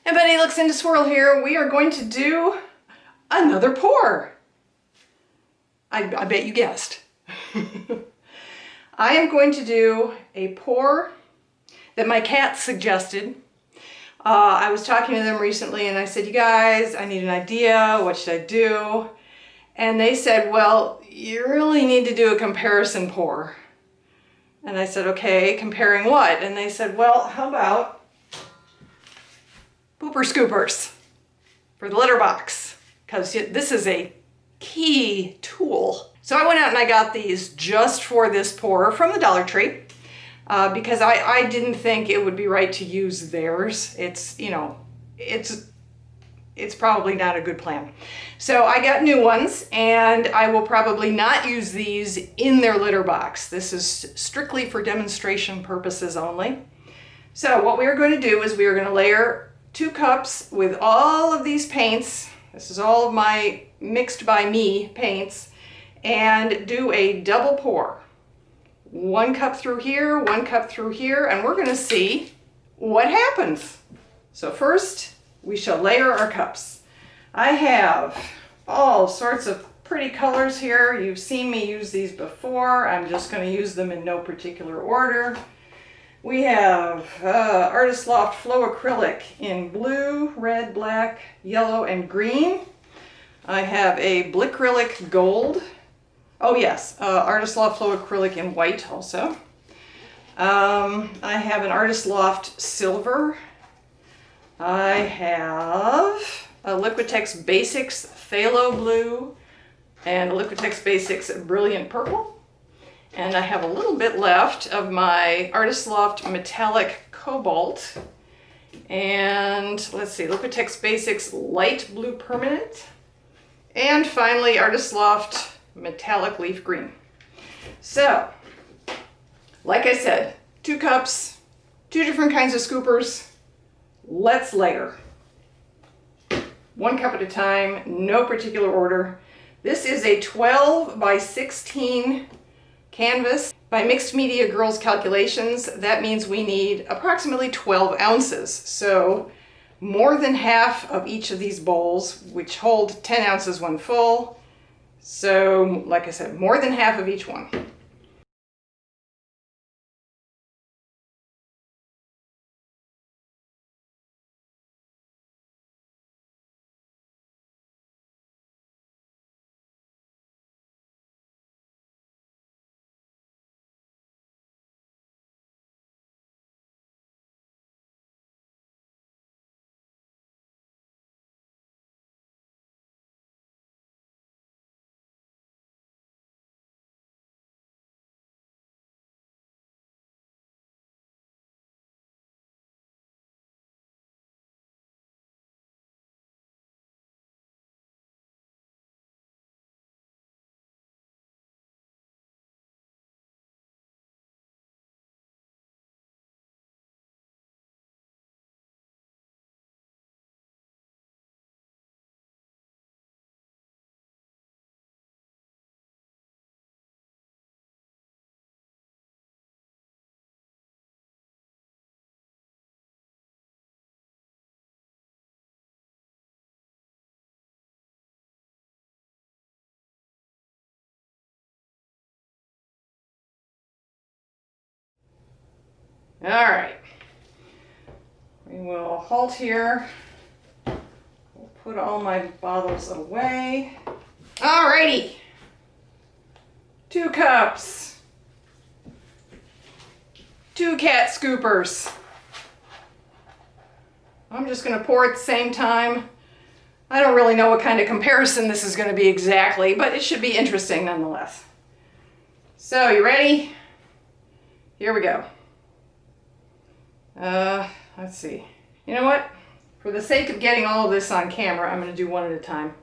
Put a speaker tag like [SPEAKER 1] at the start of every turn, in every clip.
[SPEAKER 1] Everybody, Luxinda Swirl here. We are going to do another pour. I bet you guessed. I am going to do a pour that my cat suggested. I was talking to them recently and I said, you guys, I need an idea. What should I do? And they said, well, you really need to do a comparison pour. And I said, okay, comparing what? And they said, well, how about pooper scoopers for the litter box, because this is a key tool. So I went out and I got these just for this pour from the Dollar Tree because I didn't think it would be right to use theirs. It's probably not a good plan. So I got new ones and I will probably not use these in their litter box. This is strictly for demonstration purposes only. So what we are going to do is we are going to layer 2 cups with all of these paints. This is all of my mixed by me paints, and do a double pour. 1 cup through here, 1 cup through here, and we're gonna see what happens. So first, we shall layer our cups. I have all sorts of pretty colors here. You've seen me use these before. I'm just gonna use them in no particular order. We have Artist Loft Flow Acrylic in blue, red, black, yellow, and green. I have a Blicrylic Gold. Oh yes, Artist Loft Flow Acrylic in white also. I have an Artist Loft Silver. I have a Liquitex Basics Phthalo Blue and a Liquitex Basics Brilliant Purple. And I have a little bit left of my Artist Loft Metallic Cobalt. And let's see, Liquitex Basics Light Blue Permanent. And finally, Artist Loft Metallic Leaf Green. So, like I said, 2 cups, 2 different kinds of scoopers. Let's layer. 1 cup at a time, no particular order. This is a 12 by 16 canvas. By Mixed Media Girls calculations, that means we need approximately 12 ounces. So more than half of each of these bowls, which hold 10 ounces when full. So like I said, more than half of each one. All right, we will halt here. We'll put all my bottles away. All righty, 2 cups, 2 cat scoopers. I'm just gonna pour at the same time. I don't really know what kind of comparison this is gonna be exactly, but it should be interesting nonetheless. So, you ready? Here we go. Let's see. You know what? For the sake of getting all of this on camera, I'm going to do one at a time.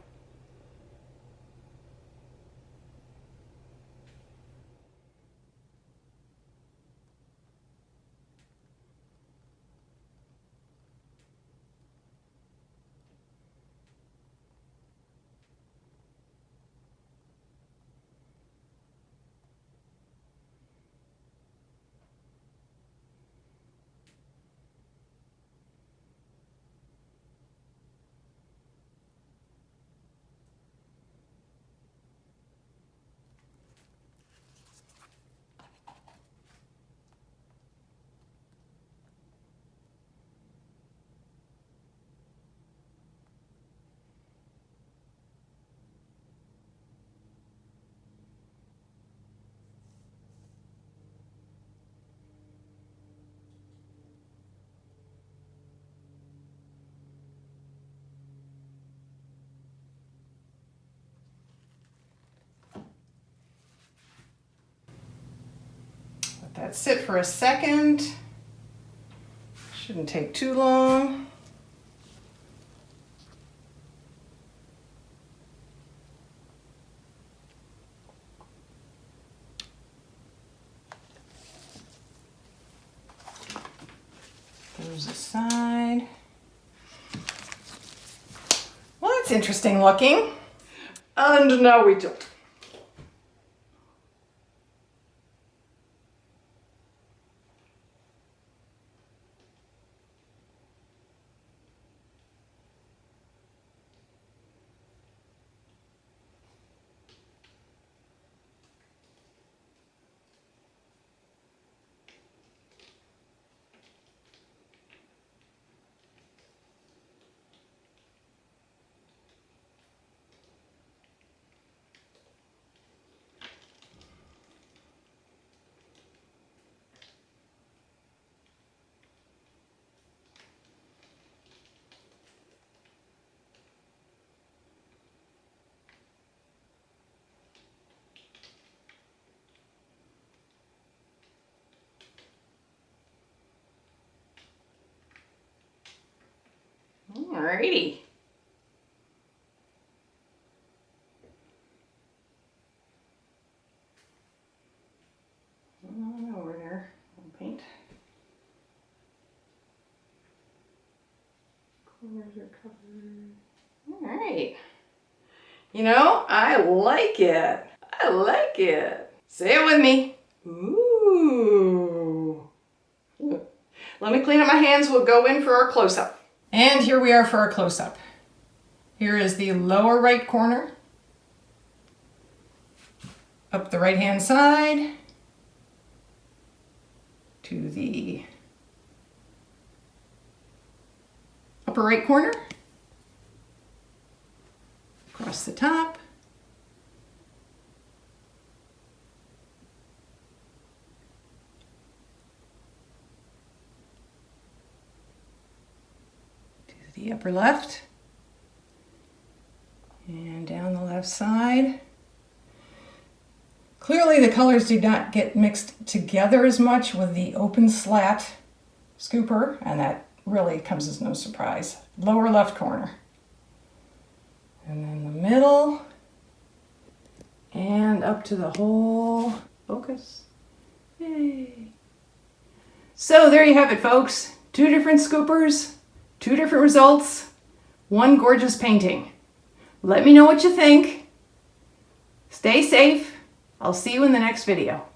[SPEAKER 1] Let that sit for a second. Shouldn't take too long. Those aside. Well, that's interesting looking. And now we tilt. Alrighty. Over there, paint. Corners are covered. Alright. You know, I like it. I like it. Say it with me. Ooh. Let me clean up my hands. We'll go in for our close-up. And here we are for our close-up. Here is the lower right corner. Up the right-hand side to the upper right corner. Across the top. The upper left and down the left side. Clearly the colors do not get mixed together as much with the open slat scooper, and that really comes as no surprise. Lower left corner. And then the middle and up to the whole focus. Yay. So there you have it, folks. 2 different scoopers. 2 different results, 1 gorgeous painting. Let me know what you think. Stay safe. I'll see you in the next video.